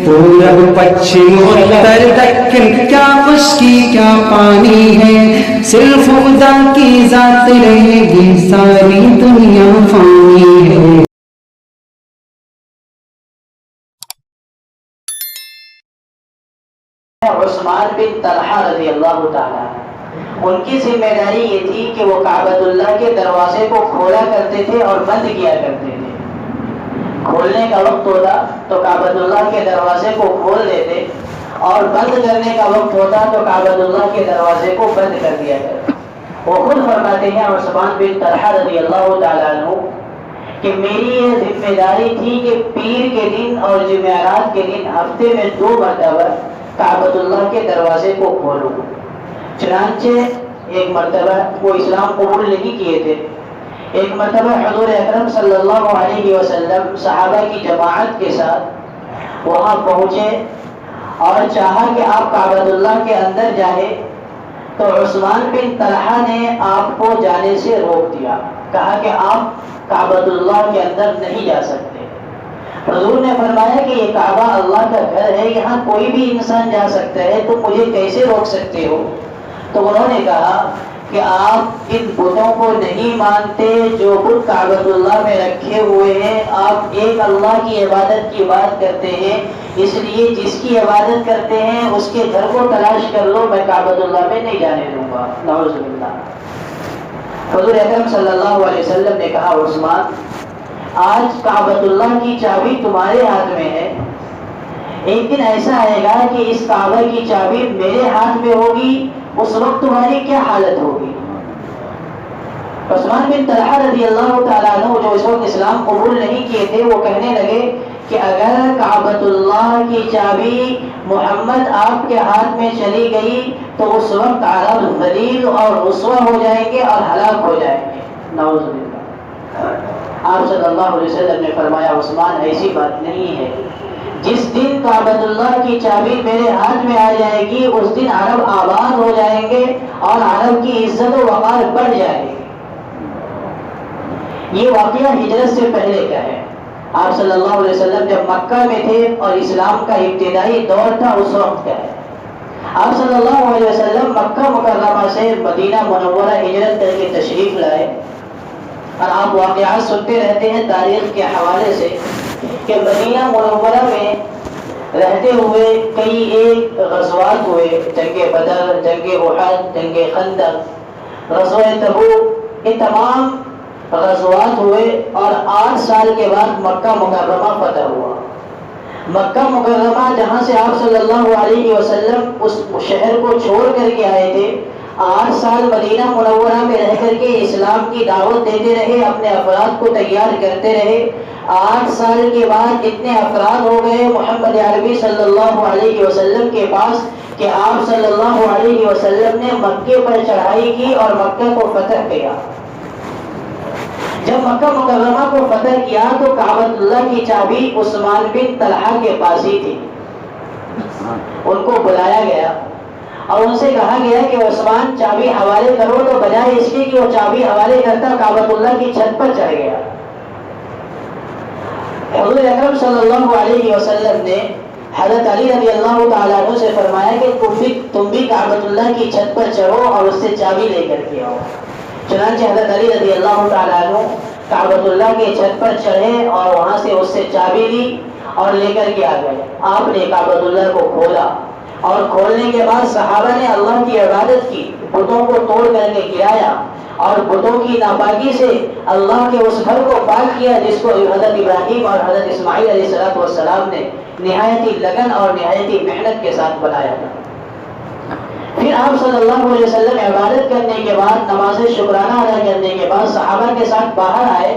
پورب پچھم اتر دکن کیا خشکی کیا پانی ہے، صرف خدا کی ذات رہے گی ساری دنیا فانی ہے۔ عثمان بن طلحہ رضی اللہ تعالیٰ، ان کی ذمہ داری یہ تھی کہ وہ کعبۃ اللہ کے دروازے کو کھولا کرتے تھے اور بند کیا کرتے تھے۔ کھولنے کا وقت ہوتا تو کعبۃ اللہ کے دروازے کو کھول دیتے، اور بند کرنے کا وقت ہوتا تو کعبۃ اللہ کے دروازے کو بند کر دیا کرتے۔ وہ خود فرماتے ہیں عثمان بن طلحہ رضی اللہ تعالیٰ عنہ کہ میری یہ ذمہ داری تھی کہ پیر کے دن اور جمعرات کے دن ہفتے میں 2 مرتبہ کعبۃ اللہ کے دروازے کو کھولوں۔ چنانچہ ایک مرتبہ وہ اسلام قبول نہیں کیے تھے، ایک مرتبہ حضور اکرم صلی اللہ علیہ وسلم صحابہ کی جماعت کے ساتھ وہاں پہنچے اور چاہا کہ آپ کعبۃ اللہ کے اندر جائیں، تو عثمان بن طلحہ نے آپ کو جانے سے روک دیا، کہا کہ آپ کعبۃ اللہ کے اندر نہیں جا سکتے۔ حضور نے فرمایا کہ یہ کعبہ اللہ کا گھر ہے، یہاں کوئی بھی انسان جا سکتا ہے، تو مجھے کیسے روک سکتے ہو؟ تو انہوں نے کہا کہ آپ ان بتوں کو نہیں مانتے جو بت کعبۃ اللہ میں رکھے ہوئے ہیں، آپ ایک اللہ کی عبادت کی بات کرتے ہیں، اس لیے جس کی عبادت کرتے ہیں اس کے گھر کو تلاش کر لو، میں کعبۃ اللہ میں نہیں جانے دوں گا۔ نعوذ باللہ۔ حضور اکرم صلی اللہ علیہ وسلم نے کہا عثمان، آج کعبۃ اللہ کی چابی تمہارے ہاتھ میں ہے، ایک دن ایسا آئے گا کہ اس کعبہ کی چابی میرے ہاتھ میں ہوگی، اس وقت تمہاری کیا حالت ہوگی؟ عثمان بن طلحہ رضی اللہ تعالیٰ عنہ جو اس وقت اسلام قبول نہیں کیے تھے، وہ کہنے لگے کہ اگر کعبۃ اللہ کی چابی محمد آپ کے ہاتھ میں چلی گئی تو اس وقت عرب ذلیل اور رسوا ہو جائیں گے اور ہلاک ہو جائیں گے۔ نعوذ باللہ۔ آپ صلی اللہ علیہ وسلم نے فرمایا عثمان ایسی بات نہیں ہے، جس دن کعبۃ اللہ کی چابی میرے ہاتھ میں آ جائے گی اس دن عرب آباد ہو جائیں گے اور عرب کی عزت و وقار بڑھ جائے گی۔ یہ واقعہ ہجرت سے پہلے کا ہے۔ آپ صلی اللہ علیہ وسلم جب مکہ میں تھے اور اسلام کا ابتدائی دور تھا اس وقت کا ہے۔ آپ صلی اللہ علیہ وسلم مکہ مکرمہ سے مدینہ منورہ ہجرت کر کے تشریف لائے، اور آپ واقعات سنتے رہتے ہیں تاریخ کے حوالے سے کہ مدینہ منورہ میں رہتے ہوئے کئی ایک غزوات ہوئے، جنگ بدر، جنگ احد، جنگ خندق، غزوہ تبوک، یہ تمام غزوات ہوئے، اور 8 سال کے بعد مکہ مکرمہ فتح ہوا۔ مکہ مکرمہ جہاں سے آپ صلی اللہ علیہ وسلم اس شہر کو چھوڑ کر کے آئے تھے، 8 سال مدینہ منورہ میں رہ کر کے اسلام کی دعوت دیتے رہے، اپنے افراد کو تیار کرتے رہے۔ 8 سال کے بعد اتنے افراد ہو گئے محمد عربی صلی اللہ علیہ وسلم کے پاس کہ آپ صلی اللہ علیہ وسلم نے مکے پر چڑھائی کی اور مکہ کو فتح کیا۔ جب مکہ مکرمہ کو فتح کیا تو کعبۃ اللہ کی چابی عثمان بن طلحہ کے پاس ہی تھی۔ ان کو بلایا گیا اور ان سے کہا گیا کہ عثمان چابی حوالے کرو، تو بجائے اس کے کہ وہ چابی حوالے کرتا کعبۃ اللہ کی چھت پر چڑھ گیا۔ حضور اکرم صلی اللہ علیہ وسلم نے حضرت علی رضی اللہ تعالیٰ عنہ سے فرمایا کہ تم بھی کعبۃ اللہ کی چھت پر چڑھو اور اس سے چابی لے کر کے آؤ۔ چنانچہ حضرت علی رضی اللہ تعالیٰ عنہ کعبۃ اللہ کے چھت پر چڑھے اور وہاں سے اس سے چابی لی اور لے کر کے آ گئے۔ آپ نے کعبۃ اللہ کو کھولا، اور کھولنے کے بعد صحابہ نے اللہ کی عبادت کی، بتوں کو توڑ کر کے گرایا اور بتوں کی ناپاکی سے اللہ کے اس گھر کو پاک کیا جس کو حضرت ابراہیم اور حضرت اسماعیل علیہ السلام نے نہایت ہی لگن اور نہایت ہی محنت کے ساتھ بنایا تھا۔ پھر آپ صلی اللہ علیہ وسلم عبادت کرنے کے بعد، نماز شکرانہ ادا کرنے کے بعد صحابہ کے ساتھ باہر آئے۔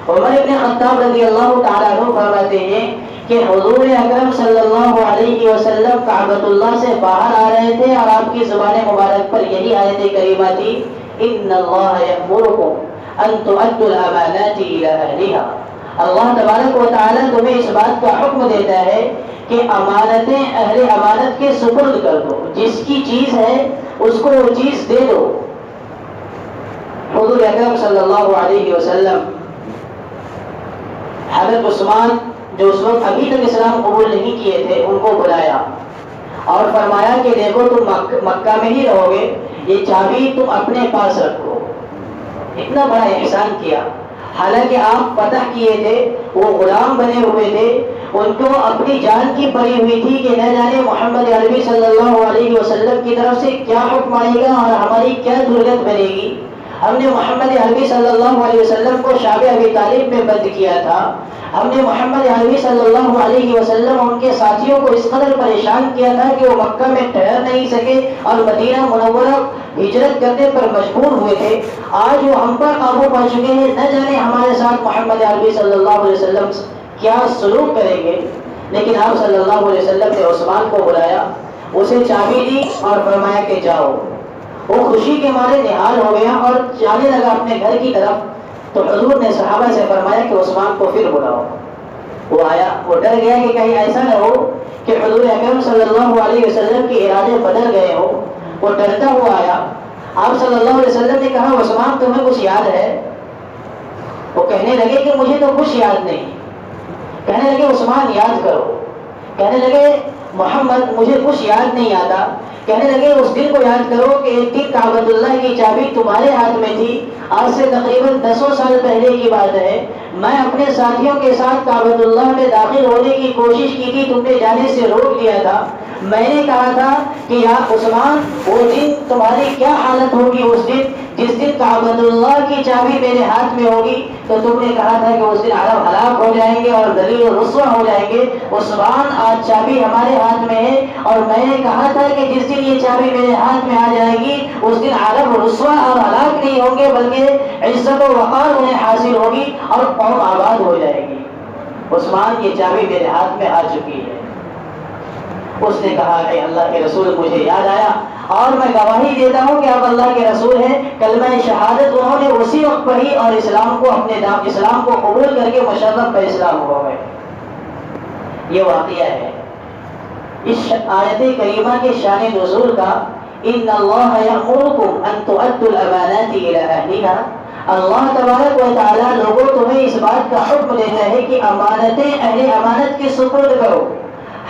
عمر بن خطاب رضی اللہ تعالیٰ عنہ فرماتے ہیں کہ حضور اکرم صلی اللہ علیہ وسلم کعبۃ اللہ سے باہر آ رہے تھے اور آپ کی زبان مبارک پر یہی آیت کریمہ تھی، ان اللہ یأمرکم ان تؤدوا الامانات الی اہلہا۔ اللہ تبارک و تعالیٰ تمہیں اس بات کا حکم دیتا ہے کہ امانتیں اہل امانت کے سپرد کر دو، جس کی چیز ہے اس کو وہ چیز دے دو۔ حضور اکرم صلی اللہ علیہ وسلم حضرت عثمان جو اس وقت ابھی تک اسلام قبول نہیں کیے تھے ان کو بلایا اور فرمایا کہ دیکھو تم مکہ میں ہی رہو گے، یہ چابی تم اپنے پاس رکھو۔ اتنا بڑا احسان کیا، حالانکہ آپ فتح کیے تھے، وہ غلام بنے ہوئے تھے، ان کو اپنی جان کی پڑی ہوئی تھی کہ نہ جانے محمد عربی صلی اللہ علیہ وسلم کی طرف سے کیا حکم آئے گا اور ہماری کیا ضرورت بنے گی۔ ہم نے محمد عربی صلی اللہ علیہ وسلم کو شعب ابی طالب میں بند کیا تھا، ہم نے محمد عربی صلی اللہ علیہ وسلم اور ان کے ساتھیوں کو اس قدر پریشان کیا تھا کہ وہ مکہ میں ٹھہر نہیں سکے اور مدینہ منورہ ہجرت کرنے پر مجبور ہوئے تھے۔ آج وہ ہم پر قابو پا چکے ہیں، نہ جانے ہمارے ساتھ محمد عربی صلی اللہ علیہ وسلم کیا سلوک کریں گے۔ لیکن آپ صلی اللہ علیہ وسلم نے عثمان کو بلایا، اسے چابی دی اور فرمایا کہ جاؤ۔ وہ خوشی کے مارے نہال ہو گیا اور جانے لگا اپنے گھر کی طرف، تو حضور نے صحابہ سے فرمایا کہ عثمان کو پھر بلاؤ۔ وہ آیا، وہ ڈر گیا کہ کہیں ایسا نہ ہو کہ حضور اکرم صلی اللہ علیہ وسلم کے ارادے بدل گئے ہو۔ وہ ڈرتا ہوا آیا، آپ صلی اللہ علیہ وسلم نے کہا عثمان تمہیں کچھ یاد ہے؟ وہ کہنے لگے کہ مجھے تو کچھ یاد نہیں۔ کہنے لگے عثمان یاد کرو، کہنے لگے محمد مجھے کچھ یاد نہیں آتا۔ کہنے لگے اس دن کو یاد کرو کہ ایک دن کعبۃ اللہ کی چابی تمہارے ہاتھ میں تھی، آج سے تقریباً 10 سال پہلے کی بات ہے۔ میں اپنے ساتھیوں کے ساتھ کعبۃ اللہ میں داخل ہونے کی کوشش کی تھی، تم نے جانے سے روک دیا تھا۔ میں نے کہا تھا کہ یا عثمان وہ دن تمہاری کیا حالت ہوگی، اس دن جس دن کعبۃ اللہ کی چابی میرے ہاتھ میں ہوگی، تو تم نے کہا تھا کہ اس دن عرب ہلاک ہو جائیں گے اور ذلیل و رسوا ہو جائیں گے۔ عثمان آج چابی ہمارے ہاتھ میں ہے، اور میں نے کہا تھا کہ جس دن یہ چابی میرے ہاتھ میں آ جائے گی اس دن عرب رسوا اور ہلاک نہیں ہوں گے، بلکہ عزت و وقار انہیں حاصل ہوگی اور قوم آباد ہو جائے گی۔ عثمان یہ چابی میرے ہاتھ میں آ چکی ہے۔ اس نے کہا کہ اللہ کے رسول مجھے یاد آیا اور میں گواہی دیتا ہوں کہ آپ اللہ کے رسول ہیں۔ کلمہ شہادت انہوں نے اسی وقت پڑھی اور اسلام کو اسلام کو قبول کر کے مشرف بے اسلام ہو گئے۔ یہ واقعہ ہے اس آیت کریمہ کے شان نزول کا۔ ان اللہ یأمرکم ان تؤدوا الامانات الی اہلھا، اللہ تبارک و تعالیٰ لوگوں تمہیں اس بات کا حکم دیتا ہے کہ امانتیں اہل امانت کے سپرد کرو۔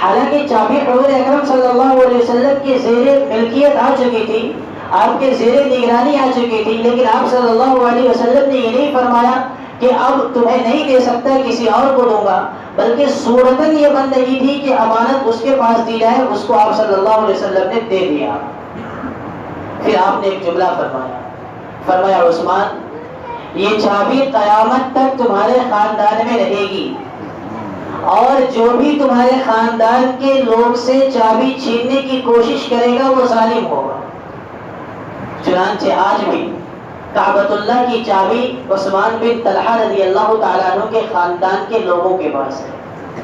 حالانکہ چابی حضور اکرم صلی اللہ علیہ وسلم کی زیر ملکیت آ چکی تھی، آپ کے زیر نگرانی آ چکی تھی، لیکن آپ صلی اللہ علیہ وسلم نے یہ نہیں فرمایا کہ اب تمہیں نہیں دے سکتا کسی اور کو دوں گا، بلکہ صورتاً یہ بندگی تھی کہ امانت اس کے پاس دی جائے، اس کو آپ صلی اللہ علیہ وسلم نے دے دیا۔ پھر آپ نے ایک جملہ فرمایا عثمان یہ چابی قیامت تک تمہارے خاندان میں رہے گی، اور جو بھی تمہارے خاندان کے لوگ سے چابی چھیننے کی کوشش کرے گا وہ ظالم ہوگا۔ چنانچہ آج بھی کعبۃ اللہ کی چابی عثمان بن طلحہ رضی اللہ تعالیٰ عنہ کے خاندان کے لوگوں کے پاس ہے۔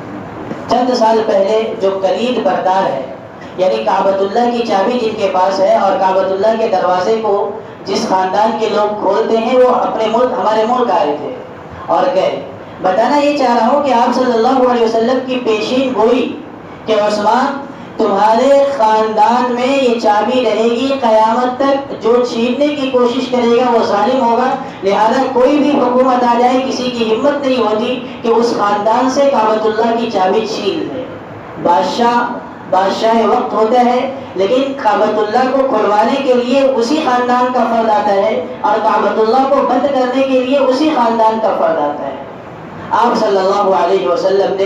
چند سال پہلے جو کلید بردار ہے، یعنی کعبۃ اللہ کی چابی جن کے پاس ہے اور کعبۃ اللہ کے دروازے کو جس خاندان کے لوگ کھولتے ہیں، وہ اپنے ملک ہمارے ملک آئے تھے اور گئے۔ بتانا یہ چاہ رہا ہوں کہ آپ صلی اللہ علیہ وسلم کی پیشین گوئی کہ عثمان تمہارے خاندان میں یہ چابی رہے گی قیامت تک، جو چھیننے کی کوشش کرے گا وہ ظالم ہوگا، لہذا کوئی بھی حکومت آ جائے کسی کی ہمت نہیں ہوتی کہ اس خاندان سے کعبۃ اللہ کی چابی چھین لے۔ بادشاہ وقت ہوتا ہے، لیکن کعبۃ اللہ کو کھلوانے کے لیے اسی خاندان کا فرد آتا ہے اور کعبۃ اللہ کو بند کرنے کے لیے اسی خاندان کا فرد آتا ہے۔ آپ صلی اللہ علیہ وسلم نے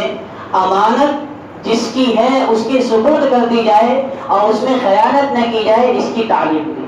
امانت جس کی ہے اس کے سپرد کر دی جائے اور اس میں خیانت نہ کی جائے، اس کی تعلیم دی۔